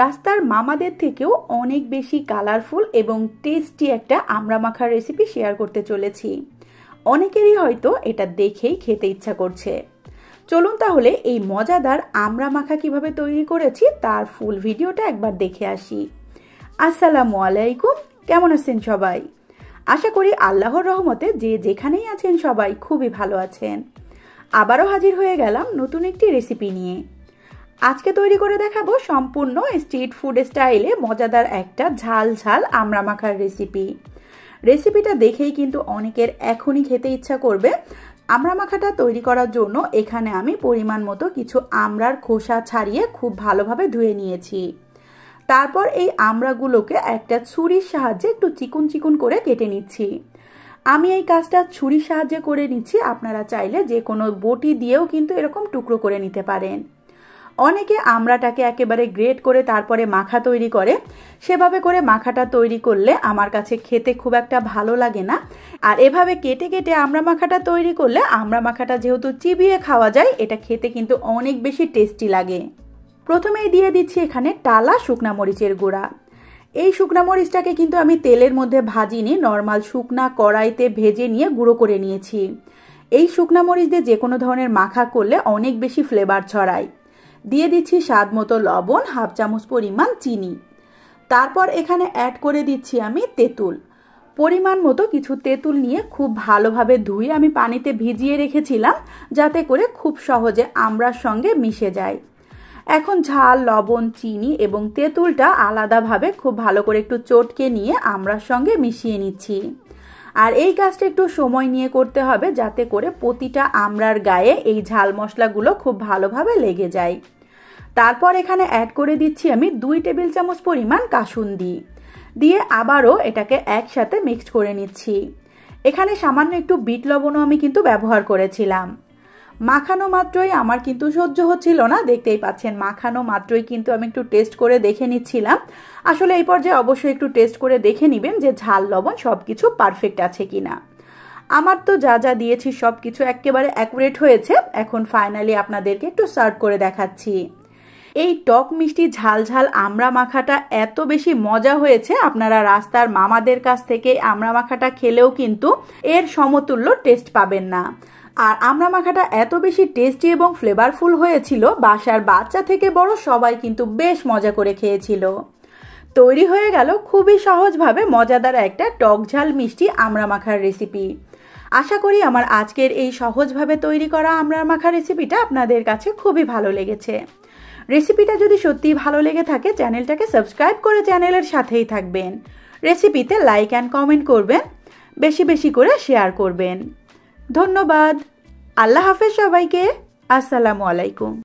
রাস্তার মামাদের থেকেও অনেক বেশি কালারফুল এবং টেস্টি একটা আমড়া মাখার রেসিপি শেয়ার করতে চলেছি। অনেকেরই হয়তো এটা দেখেই খেতে ইচ্ছা করছে। চলুন তাহলে এই মজাদার আমড়া মাখা কিভাবে তৈরি করেছি তার ফুল ভিডিওটা একবার দেখে আসি। আসসালামু আলাইকুম, কেমন আছেন সবাই? আশা করি আল্লাহর রহমতে যে যেখানেই আছেন সবাই খুবই ভালো আছেন। আবারও হাজির হয়ে গেলাম নতুন একটি রেসিপি নিয়ে। আজকে তৈরি করে দেখাবো সম্পূর্ণ স্ট্রিট ফুড স্টাইলে মজাদার একটা ঝাল ঝাল আমড়া মাখার রেসিপিটা দেখেই কিন্তু অনেকের এখনই খেতে ইচ্ছা করবে। আমড়া মাখাটা তৈরি করার জন্য এখানে আমি পরিমাণ মতো কিছু আমড়ার খোসা ছাড়িয়ে খুব ভালোভাবে ধুয়ে নিয়েছি। তারপর এই আমড়াগুলোকে একটা ছুরির সাহায্যে একটু চিকুন চিকুন করে কেটে নিচ্ছি। আমি এই কাজটা ছুরির সাহায্যে করে নিচ্ছি, আপনারা চাইলে যে কোনো বটি দিয়েও কিন্তু এরকম টুকরো করে নিতে পারেন। অনেকে আমড়াটাকে একেবারে গ্রেট করে তারপরে মাখা তৈরি করে, সেভাবে করে মাখাটা তৈরি করলে আমার কাছে খেতে খুব একটা ভালো লাগে না। আর এভাবে কেটে কেটে আমড়া মাখাটা তৈরি করলে আমড়া মাখাটা যেহেতু চিবিয়ে খাওয়া যায়, এটা খেতে কিন্তু অনেক বেশি টেস্টি লাগে। প্রথমেই দিয়ে দিচ্ছি এখানে টালা শুকনা মরিচের গুঁড়া। এই শুকনা মরিচটাকে কিন্তু আমি তেলের মধ্যে ভাজিনি, নর্মাল শুকনা কড়াইতে ভেজে নিয়ে গুঁড়ো করে নিয়েছি। এই শুকনা মরিচ দিয়ে যে কোনো ধরনের মাখা করলে অনেক বেশি ফ্লেভার ছড়ায়। দিয়ে দিচ্ছি স্বাদ মতো লবণ, হাফ চামচ পরিমাণ চিনি। তারপর এখানে অ্যাড করে দিচ্ছি আমি তেঁতুল। পরিমাণ মতো কিছু তেঁতুল নিয়ে খুব ভালোভাবে ধুয়ে আমি পানিতে ভিজিয়ে রেখেছিলাম, যাতে করে খুব সহজে আমড়ার সঙ্গে মিশে যায়। এখন ঝাল, লবণ, চিনি এবং তেঁতুলটা আলাদাভাবে খুব ভালো করে একটু চটকে নিয়ে আমড়ার সঙ্গে মিশিয়ে নিচ্ছি। আর এই কাজটা একটু সময় নিয়ে করতে হবে, যাতে করে প্রতিটা আমড়ার গায়ে এই ঝাল মশলাগুলো খুব ভালোভাবে লেগে যায়। তারপর এখানে অ্যাড করে দিচ্ছি আমি 2 টেবিল চামচ পরিমাণ কাসুন্দি দিয়ে আবারও এটাকে একসাথে মিক্সড করে নিচ্ছি। এখানে সামান্য একটু বিট লবণও আমি কিন্তু ব্যবহার করেছিলাম। মাখানো মাত্রই আমার কিন্তু সহ্য হচ্ছিল না, দেখতেই পাচ্ছেন মাখানো মাত্রই কিন্তু আমি একটু টেস্ট করে দেখে নিচ্ছিলাম। আসলে এই পর্যায়ে অবশ্যই একটু টেস্ট করে দেখে নেবেন যে ঝাল লবণ সব কিছু পারফেক্ট আছে কিনা। আমার তো যা যা দিয়েছি সব কিছু একেবারে অ্যাকুরেট হয়েছে। এখন ফাইনালি আপনাদেরকে একটু সার্ভ করে দেখাচ্ছি। এই টক মিষ্টি ঝাল ঝাল আমড়া মাখাটা এত বেশি মজা হয়েছে, আপনারা রাস্তার মামাদের কাছ থেকে আমড়া মাখাটা খেলেও কিন্তু এর সমতুল্য টেস্ট পাবেন না। আর আমড়া মাখাটা এত বেশি টেস্টি এবং ফ্লেভারফুল হয়েছিল, বাসার বাচ্চা থেকে বড় সবাই কিন্তু বেশ মজা করে খেয়েছিল। তৈরি হয়ে গেল খুবই সহজভাবে মজাদার একটা টক ঝাল মিষ্টি আমড়া মাখার রেসিপি। আশা করি আমার আজকের এই সহজভাবে তৈরি করা আমড়া মাখা রেসিপিটা আপনাদের কাছে খুবই ভালো লেগেছে। রেসিপিটা যদি সত্যিই ভালো লেগে থাকে, চ্যানেলটাকে সাবস্ক্রাইব করে চ্যানেলের সাথেই থাকবেন। রেসিপিতে লাইক অ্যান্ড কমেন্ট করবেন, বেশি বেশি করে শেয়ার করবেন। ধন্যবাদ। আল্লাহ হাফেজ সবাইকে। আসসালামু আলাইকুম।